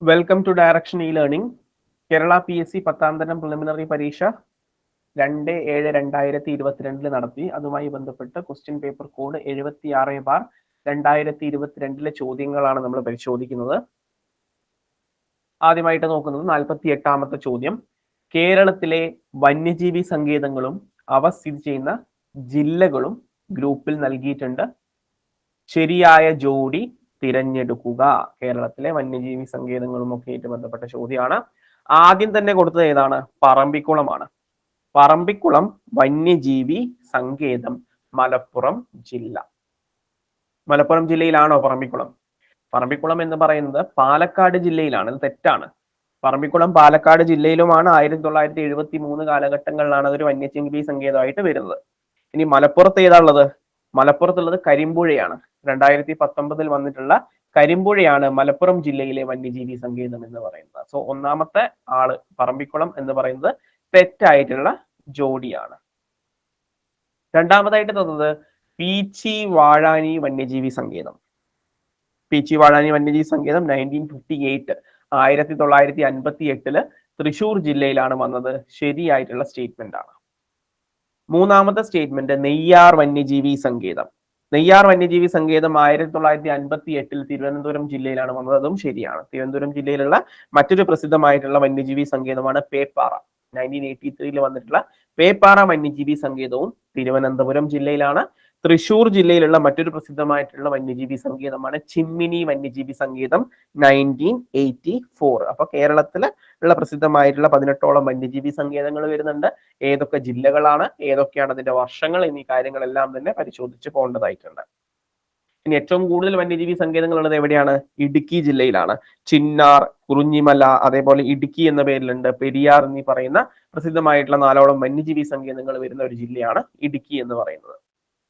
Welcome to direction e learning. Kerala PSC 10ാം തരം preliminary പരീക്ഷ 2/7/2022 നടത്തി. അതുമായി ബന്ധപ്പെട്ട് ക്വസ്റ്റ്യൻ പേപ്പർ കോഡ് 76/2022 ചോദ്യങ്ങളാണ് നമ്മൾ പരിശോധിക്കുന്നത്. ആദ്യമായിട്ട് നോക്കുന്നത് 48ാമത്തെ ചോദ്യം. കേരളത്തിലെ വന്യജീവി സങ്കേതങ്ങളും അവ സ്ഥിതി ചെയ്യുന്ന ജില്ലകളും ഗ്രൂപ്പിൽ നൽകിയിട്ടുണ്ട്. ശരിയായ ജോഡി തിരഞ്ഞെടുക്കുക. കേരളത്തിലെ വന്യജീവി സങ്കേതങ്ങളും ഒക്കെ ആയിട്ട് ബന്ധപ്പെട്ട ചോദ്യമാണ്. ആദ്യം തന്നെ കൊടുത്തത് ഏതാണ്? പറമ്പിക്കുളമാണ്. പറമ്പിക്കുളം വന്യജീവി സങ്കേതം മലപ്പുറം ജില്ല. മലപ്പുറം ജില്ലയിലാണോ പറമ്പിക്കുളം? പറമ്പിക്കുളം എന്ന് പറയുന്നത് പാലക്കാട് ജില്ലയിലാണ്. ഇത് തെറ്റാണ്. പറമ്പിക്കുളം പാലക്കാട് ജില്ലയിലുമാണ്. 1973 കാലഘട്ടങ്ങളിലാണ് അതൊരു വന്യജീവി സങ്കേതമായിട്ട് വരുന്നത്. ഇനി മലപ്പുറത്ത് ഏതാ ഉള്ളത്? മലപ്പുറത്തുള്ളത് കരിമ്പുഴയാണ്. 2019 വന്നിട്ടുള്ള കരിമ്പുഴയാണ് മലപ്പുറം ജില്ലയിലെ വന്യജീവി സങ്കേതം എന്ന് പറയുന്നത്. സോ ഒന്നാമത്തെ ആള് പറമ്പിക്കുളം എന്ന് പറയുന്നത് തെറ്റായിട്ടുള്ള ജോഡിയാണ്. രണ്ടാമതായിട്ട് തന്നത് പീച്ചി വാഴാനി വന്യജീവി സങ്കേതം. പീച്ചി വാഴാനി വന്യജീവി സങ്കേതം 1958 തൃശൂർ ജില്ലയിലാണ് വന്നത്. ശരിയായിട്ടുള്ള സ്റ്റേറ്റ്മെന്റ് ആണ്. മൂന്നാമത്തെ സ്റ്റേറ്റ്മെന്റ് നെയ്യാർ വന്യജീവി സങ്കേതം. നെയ്യാർ വന്യജീവി സങ്കേതം 1958 തിരുവനന്തപുരം ജില്ലയിലാണ് വന്നത്. അതും ശരിയാണ്. തിരുവനന്തപുരം ജില്ലയിലുള്ള മറ്റൊരു പ്രസിദ്ധമായിട്ടുള്ള വന്യജീവി സങ്കേതമാണ് പേപ്പാറ. 1983 വന്നിട്ടുള്ള പേപ്പാറ വന്യജീവി സങ്കേതവും തിരുവനന്തപുരം ജില്ലയിലാണ്. തൃശൂർ ജില്ലയിലുള്ള മറ്റൊരു പ്രസിദ്ധമായിട്ടുള്ള വന്യജീവി സങ്കേതമാണ് ചിമ്മിനി വന്യജീവി സങ്കേതം 1984. അപ്പൊ കേരളത്തില് ഉള്ള പ്രസിദ്ധമായിട്ടുള്ള 18ഓളം വന്യജീവി സങ്കേതങ്ങൾ വരുന്നുണ്ട്. ഏതൊക്കെ ജില്ലകളാണ്, ഏതൊക്കെയാണ് അതിന്റെ വർഷങ്ങൾ എന്നീ കാര്യങ്ങളെല്ലാം തന്നെ പരിശോധിച്ച് പോകേണ്ടതായിട്ടുണ്ട്. ഇനി ഏറ്റവും കൂടുതൽ വന്യജീവി സങ്കേതങ്ങൾ ഉള്ളത് എവിടെയാണ്? ഇടുക്കി ജില്ലയിലാണ്. ചിന്നാർ, കുറിഞ്ഞിമല, അതേപോലെ ഇടുക്കി എന്ന പേരിലുണ്ട്. പെരിയാർ എന്നീ പറയുന്ന പ്രസിദ്ധമായിട്ടുള്ള 4ഓളം വന്യജീവി സങ്കേതങ്ങൾ വരുന്ന ഒരു ജില്ലയാണ് ഇടുക്കി എന്ന് പറയുന്നത്.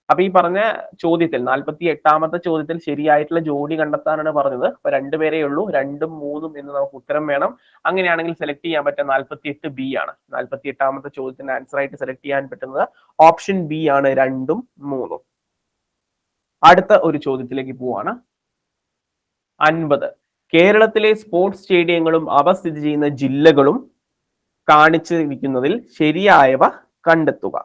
അപ്പൊ ഈ പറഞ്ഞ ചോദ്യത്തിൽ 48ാമത്തെ ചോദ്യത്തിൽ ശരിയായിട്ടുള്ള ജോഡി കണ്ടെത്താനാണ് പറഞ്ഞത്. അപ്പൊ രണ്ടുപേരേ ഉള്ളൂ. 2ഉം 3ഉം എന്ന് നമുക്ക് ഉത്തരം വേണം. അങ്ങനെയാണെങ്കിൽ സെലക്ട് ചെയ്യാൻ പറ്റുക 48B ആണ്. 48ാമത്തെ ചോദ്യത്തിന്റെ ആൻസർ ആയിട്ട് സെലക്ട് ചെയ്യാൻ പറ്റുന്നത് ഓപ്ഷൻ ബി ആണ്, 2ഉം 3ഉം. അടുത്ത ഒരു ചോദ്യത്തിലേക്ക് പോവാണ്. 50. കേരളത്തിലെ സ്പോർട്സ് സ്റ്റേഡിയങ്ങളും അവ സ്ഥിതി ചെയ്യുന്ന ജില്ലകളും കാണിച്ചിരിക്കുന്നതിൽ ശരിയായവ കണ്ടെത്തുക.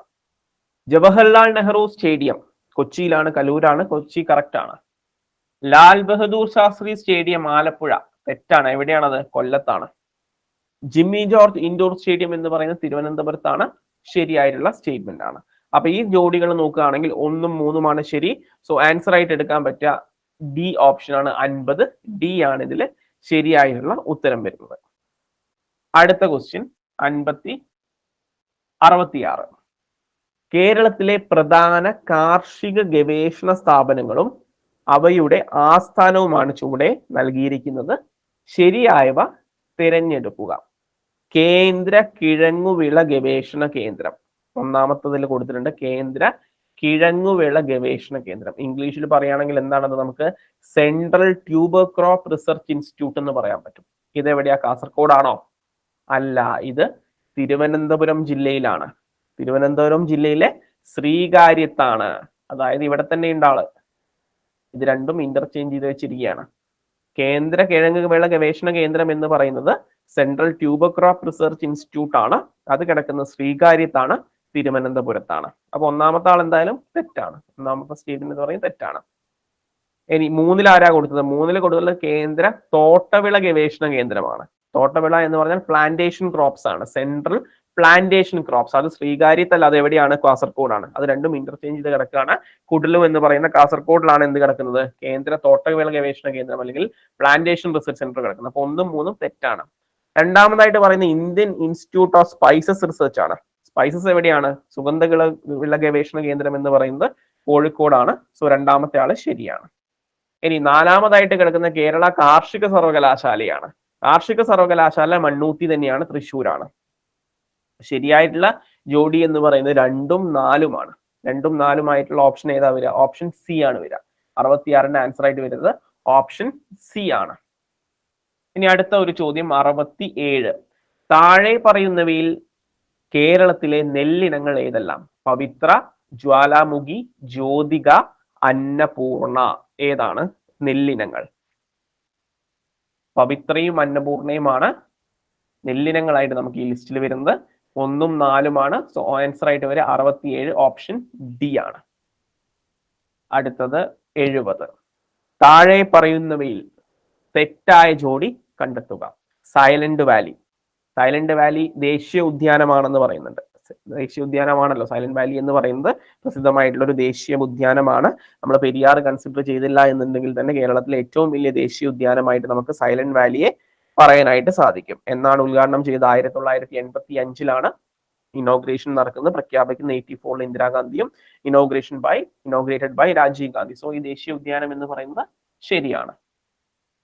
ജവഹർലാൽ നെഹ്റു സ്റ്റേഡിയം കൊച്ചിയിലാണ്, കലൂരാണ്. കൊച്ചി കറക്റ്റ് ആണ്. ലാൽ ബഹദൂർ ശാസ്ത്രി സ്റ്റേഡിയം ആലപ്പുഴ തെറ്റാണ്. എവിടെയാണത്? കൊല്ലത്താണ്. ജിമ്മി ജോർജ് ഇൻഡോർ സ്റ്റേഡിയം എന്ന് പറയുന്നത് തിരുവനന്തപുരത്താണ്. ശരിയായിട്ടുള്ള സ്റ്റേറ്റ്മെന്റ് ആണ്. അപ്പൊ ഈ ജോഡികൾ നോക്കുകയാണെങ്കിൽ 1ഉം 3ഉമാണ് ശരി. സോ ആൻസർ ആയിട്ട് എടുക്കാൻ പറ്റുക ഡി ഓപ്ഷൻ ആണ്. 50 ഡി ആണ് ഇതിൽ ശരിയായിട്ടുള്ള ഉത്തരം വരുന്നത്. അടുത്ത ക്വസ്റ്റ്യൻ 66. കേരളത്തിലെ പ്രധാന കാർഷിക ഗവേഷണ സ്ഥാപനങ്ങളും അവയുടെ ആസ്ഥാനവുമാണ് ചുവടെ നൽകിയിരിക്കുന്നത്. ശരിയായവ തിരഞ്ഞെടുക്കുക. കേന്ദ്ര കിഴങ്ങുവിള ഗവേഷണ കേന്ദ്രം ഒന്നാമത്തതിൽ കൊടുത്തിട്ടുണ്ട്. കേന്ദ്ര കിഴങ്ങുവിള ഗവേഷണ കേന്ദ്രം. ഇംഗ്ലീഷിൽ പറയുകയാണെങ്കിൽ എന്താണത്? നമുക്ക് central tuber crop research institute എന്ന് പറയാൻ പറ്റും. ഇതെവിടെയാ? കാസർഗോഡാണോ? അല്ല, ഇത് തിരുവനന്തപുരം ജില്ലയിലാണ്. തിരുവനന്തപുരം ജില്ലയിലെ ശ്രീകാര്യത്താണ്. അതായത് ഇവിടെ തന്നെ ഉണ്ട് ആള്. ഇത് രണ്ടും ഇന്റർചേഞ്ച് ചെയ്ത് വെച്ചിരിക്കുകയാണ്. കേന്ദ്ര കിഴങ്ങ് വിള ഗവേഷണ കേന്ദ്രം എന്ന് പറയുന്നത് central tuber crop research institute ആണ്. അത് കിടക്കുന്നത് ശ്രീകാര്യത്താണ്, തിരുവനന്തപുരത്താണ്. അപ്പൊ ഒന്നാമത്തെ ആൾ എന്തായാലും തെറ്റാണ്. ഒന്നാമത്തെ സ്റ്റേറ്റ്മെന്റ് എന്ന് പറയുന്നത് തെറ്റാണ്. ഇനി 3ൽ ആരാ കൊടുത്തത്? 3ൽ കൊടുത്തുള്ളത് കേന്ദ്ര തോട്ടവിള ഗവേഷണ കേന്ദ്രമാണ്. തോട്ടവിള എന്ന് പറഞ്ഞാൽ പ്ലാന്റേഷൻ ക്രോപ്സ് ആണ്. Central plantation crops. അത് ശ്രീകാര്യത്തല്ല, അത് എവിടെയാണ്? കാസർഗോഡാണ്. അത് രണ്ടും ഇന്റർചേഞ്ച് ചെയ്ത് കിടക്കുകയാണ്. കുടലു എന്ന് പറയുന്ന കാസർഗോഡിലാണ് എന്ത് കിടക്കുന്നത്? കേന്ദ്ര തോട്ടവിള ഗവേഷണ കേന്ദ്രം അല്ലെങ്കിൽ പ്ലാന്റേഷൻ റിസർച്ച് സെന്റർ കിടക്കുന്നത്. അപ്പൊ 1ഉം 3ഉം തെറ്റാണ്. രണ്ടാമതായിട്ട് പറയുന്ന Indian institute of spices research ആണ്. സ്പൈസസ് എവിടെയാണ്? സുഗന്ധവിള ഗവേഷണ കേന്ദ്രം എന്ന് പറയുന്നത് കോഴിക്കോടാണ്. സോ രണ്ടാമത്തെ ആള് ശരിയാണ്. ഇനി 4മതായിട്ട് കിടക്കുന്ന കേരള കാർഷിക സർവകലാശാലയാണ്. കാർഷിക സർവകലാശാല മണ്ണൂത്തി തന്നെയാണ്, തൃശ്ശൂരാണ്. ശരിയായിട്ടുള്ള ജോഡി എന്ന് പറയുന്നത് 2ഉം 4ഉമാണ്. 2ഉം 4ഉമായിട്ടുള്ള ഓപ്ഷൻ ഏതാ വരിക? ഓപ്ഷൻ സി ആണ് വരിക. 66ന്റെ ആൻസർ ആയിട്ട് വരുന്നത് ഓപ്ഷൻ സി ആണ്. ഇനി അടുത്ത ഒരു ചോദ്യം 67. താഴെ പറയുന്നവയിൽ കേരളത്തിലെ നെല്ലിനങ്ങൾ ഏതെല്ലാം? പവിത്ര, ജ്വാലാമുഖി, ജ്യോതിക, അന്നപൂർണ. ഏതാണ് നെല്ലിനങ്ങൾ? പവിത്രയും അന്നപൂർണയുമാണ് നെല്ലിനങ്ങളായിട്ട് നമുക്ക് ഈ ലിസ്റ്റിൽ വരുന്നത്. 1ഉം 4ഉമാണ്. സോ ആൻസർ ആയിട്ട് വരെ 67 ഓപ്ഷൻ ഡി ആണ്. അടുത്തത് 70. താഴെ പറയുന്നവയിൽ തെറ്റായ ജോഡി കണ്ടെത്തുക. Silent Valley. സൈലന്റ് വാലി ദേശീയ ഉദ്യാനമാണെന്ന് പറയുന്നുണ്ട്. ദേശീയ ഉദ്യാനമാണല്ലോ സൈലന്റ് വാലി എന്ന് പറയുന്നത്. പ്രസിദ്ധമായിട്ടുള്ള ഒരു ദേശീയ ഉദ്യാനമാണ്. നമ്മൾ പെരിയാർ കൺസിഡർ ചെയ്തില്ല എന്നുണ്ടെങ്കിൽ തന്നെ കേരളത്തിലെ ഏറ്റവും വലിയ ദേശീയ ഉദ്യാനമായിട്ട് നമുക്ക് സൈലന്റ് വാലിയെ പറയാനായിട്ട് സാധിക്കും. എന്നാണ് ഉദ്ഘാടനം ചെയ്ത് 1985-ലാണ് ഇനോഗ്രേഷൻ നടക്കുന്നത്. പ്രഖ്യാപിക്കുന്ന 84 ഇന്ദിരാഗാന്ധിയും inaugurated by Rajiv Gandhi. So ഈ ദേശീയ ഉദ്യാനം എന്ന് പറയുന്നത് ശരിയാണ്.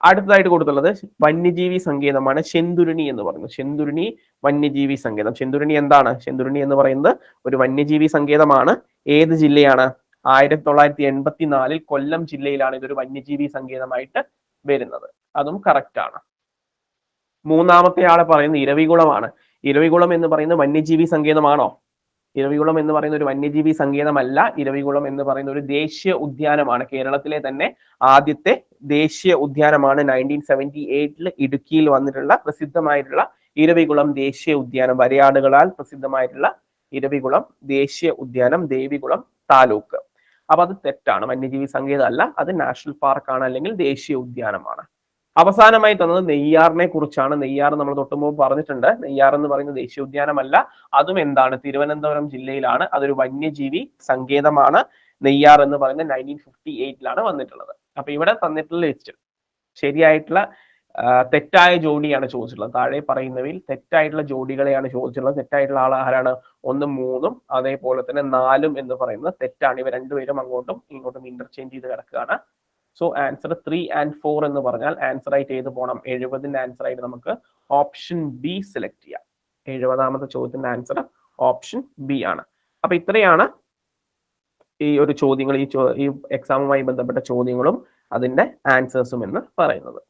അടുത്തതായിട്ട് കൊടുത്തുള്ളത് വന്യജീവി സങ്കേതമാണ് ചെന്തുരുണി എന്ന് പറയുന്നത്. ചെന്തുരുണി വന്യജീവി സങ്കേതം. ചെന്തുരുണി എന്താണ്? ചെന്തുരുണി എന്ന് പറയുന്നത് ഒരു വന്യജീവി സങ്കേതമാണ്. ഏത് ജില്ലയാണ്? 1984 കൊല്ലം ജില്ലയിലാണ് ഇതൊരു വന്യജീവി സങ്കേതമായിട്ട് വരുന്നത്. അതും കറക്റ്റ് ആണ്. മൂന്നാമത്തെ ആളെ പറയുന്നത് ഇരവികുളമാണ്. ഇരവികുളം എന്ന് പറയുന്നത് വന്യജീവി സങ്കേതമാണോ? ഇരവികുളം എന്ന് പറയുന്ന ഒരു വന്യജീവി സങ്കേതമല്ല. ഇരവികുളം എന്ന് പറയുന്ന ഒരു ദേശീയ ഉദ്യാനമാണ്. കേരളത്തിലെ തന്നെ ആദ്യത്തെ ദേശീയ ഉദ്യാനമാണ്. 1978 ഇടുക്കിയിൽ വന്നിട്ടുള്ള പ്രസിദ്ധമായിട്ടുള്ള ഇരവികുളം ദേശീയ ഉദ്യാനം. വരയാടുകളാൽ പ്രസിദ്ധമായിട്ടുള്ള ഇരവികുളം ദേശീയ ഉദ്യാനം, ദേവികുളം താലൂക്ക്. അപ്പൊ അത് തെറ്റാണ്. വന്യജീവി സങ്കേതം അല്ല, അത് നാഷണൽ പാർക്കാണ് അല്ലെങ്കിൽ ദേശീയ ഉദ്യാനമാണ്. അവസാനമായി തന്നത് നെയ്യാറിനെ കുറിച്ചാണ്. നെയ്യാർ നമ്മൾ തൊട്ടുമുമ്പ് പറഞ്ഞിട്ടുണ്ട്. നെയ്യാർ എന്ന് പറയുന്ന ദേശീയ ഉദ്യാനമല്ല, അതും എന്താണ്? തിരുവനന്തപുരം ജില്ലയിലാണ്. അതൊരു വന്യജീവി സങ്കേതമാണ്. നെയ്യാർ എന്ന് പറയുന്നത് 1958-ലാണ് വന്നിട്ടുള്ളത്. അപ്പൊ ഇവിടെ തന്നിട്ടുള്ള ലിസ്റ്റ് ശരിയായിട്ടുള്ള തെറ്റായ ജോഡിയാണ് ചോദിച്ചിട്ടുള്ളത്. താഴെ പറയുന്നവയിൽ തെറ്റായിട്ടുള്ള ജോഡികളെയാണ് ചോദിച്ചിട്ടുള്ളത്. തെറ്റായിട്ടുള്ള ആൾ ആരാണ്? 1ഉം 3ഉം അതേപോലെ തന്നെ 4ഉം എന്ന് പറയുന്നത് തെറ്റാണ്. ഇവ രണ്ടുപേരും അങ്ങോട്ടും ഇങ്ങോട്ടും ഇന്റർചേഞ്ച് ചെയ്ത് കിടക്കുകയാണ്. സോ ആൻസർ 3 and 4 എന്ന് പറഞ്ഞാൽ ആൻസർ ആയിട്ട് ഏത് പോകണം? 70ന്റെ ആൻസർ ആയിട്ട് നമുക്ക് ഓപ്ഷൻ ബി സെലക്ട് ചെയ്യാം. 70ാമത്തെ ചോദ്യത്തിന്റെ ആൻസർ ഓപ്ഷൻ ബി ആണ്. അപ്പൊ ഇത്രയാണ് ഈ ഒരു ചോദ്യങ്ങൾ, ഈ എക്സാമുമായി ബന്ധപ്പെട്ട ചോദ്യങ്ങളും അതിന്റെ ആൻസേഴ്സും എന്ന് പറയുന്നത്.